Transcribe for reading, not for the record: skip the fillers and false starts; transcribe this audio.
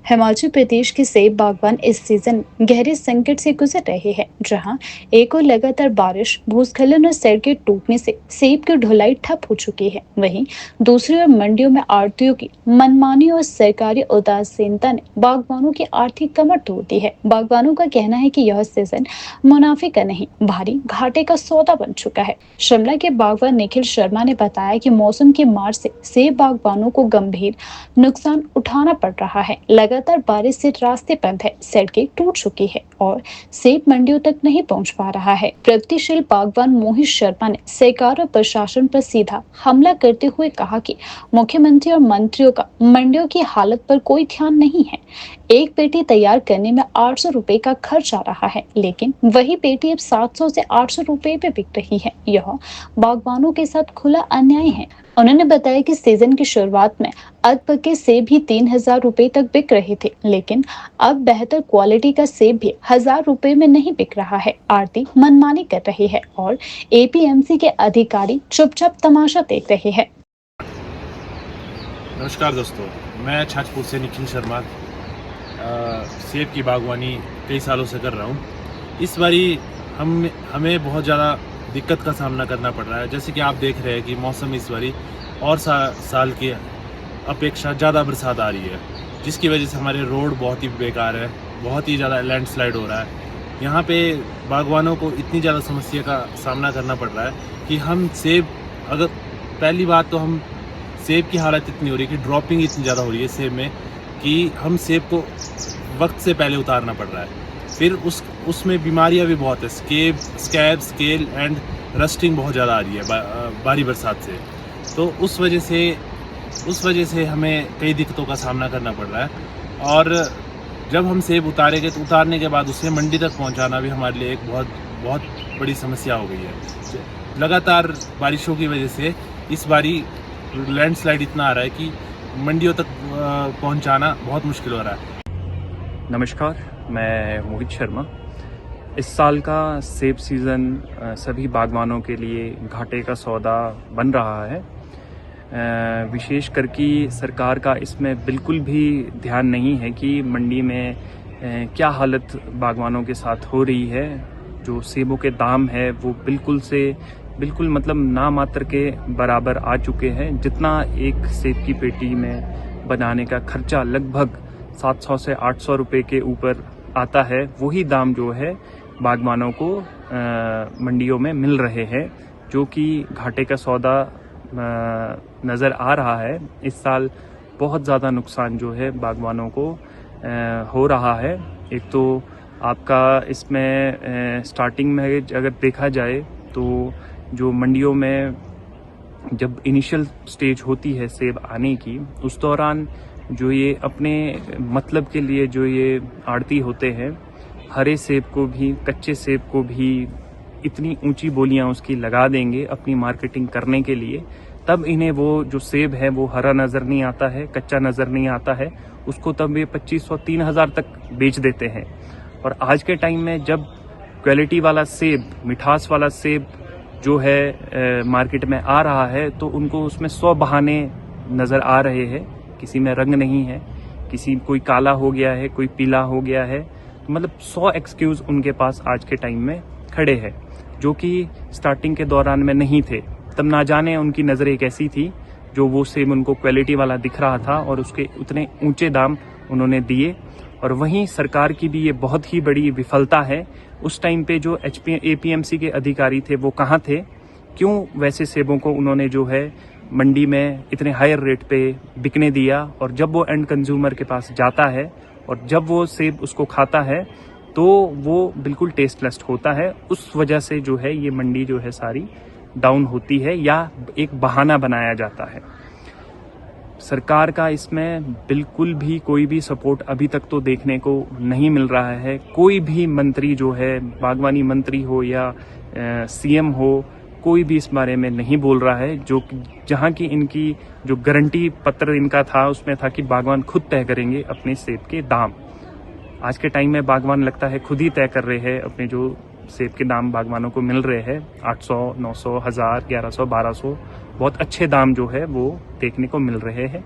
हिमाचल प्रदेश के सेब बागवान इस सीजन गहरे संकट से गुजर रहे हैं, जहां एक और लगातार बारिश, भूस्खलन और सड़कें टूटने से सेब की ढुलाई ठप हो चुकी है। वहीं दूसरी ओर मंडियों में आढ़तियों की मनमानी और सरकारी उदासीनता ने बागवानों की आर्थिक कमर तोड़ दी है। बागवानों का कहना है कि यह सीजन मुनाफे का नहीं, भारी घाटे का सौदा बन चुका है। शिमला के बागवान निखिल शर्मा ने बताया कि मौसम की मार से सेब बागवानों को गंभीर नुकसान उठाना पड़ रहा है। लगातार बारिश से रास्ते बंद है, सड़कें टूट चुकी है और सेब मंडियों तक नहीं पहुंच पा रहा है। प्रगतिशील बागवान मोहित शर्मा ने सरकार और प्रशासन पर सीधा हमला करते हुए कहा कि मुख्यमंत्री और मंत्रियों का मंडियों की हालत पर कोई ध्यान नहीं है। एक पेटी तैयार करने में 800 रुपए का खर्च आ रहा है, लेकिन वही पेटी अब 700 से 800 रुपए पे बिक रही है। यह बागवानों के साथ खुला अन्याय है। उन्होंने बताया कि सीजन की शुरुआत में अधपके सेब भी 3000 रुपए तक बिक रहे थे, लेकिन अब बेहतर क्वालिटी का सेब भी 1000 रुपए में नहीं बिक रहा है। आरती मनमानी कर रही है और एपीएमसी के अधिकारी चुपचाप तमाशा देख रहे हैं। नमस्कार दोस्तों, मैं छाछपुर से निखिल शर्मा सेब की बागवानी कई सालों से कर रहा हूँ। इस बारी हमें बहुत ज़्यादा दिक्कत का सामना करना पड़ रहा है। जैसे कि आप देख रहे हैं कि मौसम इस बारी और साल की अपेक्षा ज़्यादा बरसात आ रही है, जिसकी वजह से हमारे रोड बहुत ही बेकार है, बहुत ही ज़्यादा लैंडस्लाइड हो रहा है। यहाँ पे बागवानों को इतनी ज़्यादा समस्या का सामना करना पड़ रहा है कि हम सेब, अगर पहली बात तो हम सेब की हालत इतनी हो रही है कि ड्रॉपिंग इतनी ज़्यादा हो रही है सेब में कि हम सेब को वक्त से पहले उतारना पड़ रहा है। फिर उसमें बीमारियां भी बहुत है, स्कैब, स्केल एंड रस्टिंग बहुत ज़्यादा आ रही है भारी बरसात से। तो उस वजह से हमें कई दिक्कतों का सामना करना पड़ रहा है। और जब हम सेब उतारेंगे तो उतारने के बाद उसे मंडी तक पहुंचाना भी हमारे लिए एक बहुत बड़ी समस्या हो गई है। लगातार बारिशों की वजह से इस बारी लैंडस्लाइड इतना आ रहा है कि मंडियों तक पहुंचाना बहुत मुश्किल हो रहा है। नमस्कार, मैं मोहित शर्मा। इस साल का सेब सीज़न सभी बागवानों के लिए घाटे का सौदा बन रहा है। विशेष करके सरकार का इसमें बिल्कुल भी ध्यान नहीं है कि मंडी में क्या हालत बागवानों के साथ हो रही है। जो सेबों के दाम है वो बिल्कुल मतलब ना मात्र के बराबर आ चुके हैं। जितना एक सेब की पेटी में बनाने का खर्चा लगभग 700 से 800 रुपए के ऊपर आता है, वही दाम जो है बागवानों को मंडियों में मिल रहे हैं, जो कि घाटे का सौदा नज़र आ रहा है। इस साल बहुत ज़्यादा नुकसान जो है बागवानों को हो रहा है। एक तो आपका इसमें स्टार्टिंग में अगर देखा जाए तो जो मंडियों में जब इनिशियल स्टेज होती है सेब आने की, उस दौरान जो ये अपने मतलब के लिए जो ये आड़ती होते हैं, हरे सेब को भी, कच्चे सेब को भी इतनी ऊंची बोलियां उसकी लगा देंगे अपनी मार्केटिंग करने के लिए। तब इन्हें वो जो सेब है वो हरा नज़र नहीं आता है, कच्चा नज़र नहीं आता है, उसको तब ये 2500-3000 तक बेच देते हैं। और आज के टाइम में जब क्वालिटी वाला सेब, मिठास वाला सेब जो है मार्केट में आ रहा है, तो उनको उसमें 100 बहाने नज़र आ रहे हैं। किसी में रंग नहीं है, कोई काला हो गया है, कोई पीला हो गया है, तो मतलब 100 एक्सक्यूज़ उनके पास आज के टाइम में खड़े हैं, जो कि स्टार्टिंग के दौरान में नहीं थे। तब ना जाने उनकी नज़र एक ऐसी थी, जो वो सेब उनको क्वालिटी वाला दिख रहा था और उसके उतने ऊंचे दाम उन्होंने दिए। और वहीं सरकार की भी ये बहुत ही बड़ी विफलता है। उस टाइम पे जो एपीएमसी के अधिकारी थे वो कहाँ थे? क्यों वैसे सेबों को उन्होंने जो है मंडी में इतने हायर रेट पे बिकने दिया? और जब वो एंड कंज्यूमर के पास जाता है और जब वो सेब उसको खाता है तो वो बिल्कुल टेस्टलेस होता है। उस वजह से जो है ये मंडी जो है सारी डाउन होती है, या एक बहाना बनाया जाता है। सरकार का इसमें बिल्कुल भी कोई भी सपोर्ट अभी तक तो देखने को नहीं मिल रहा है। कोई भी मंत्री जो है, बागवानी मंत्री हो या सीएम हो, कोई भी इस बारे में नहीं बोल रहा है। जहाँ की इनकी जो गारंटी पत्र इनका था उसमें था कि बागवान खुद तय करेंगे अपने सेब के दाम। आज के टाइम में बागवान लगता है खुद ही तय कर रहे हैं अपने जो सेब के दाम बागवानों को मिल रहे हैं। 800, 900, 1000, 1100, 1200 बहुत अच्छे दाम जो है वो देखने को मिल रहे हैं।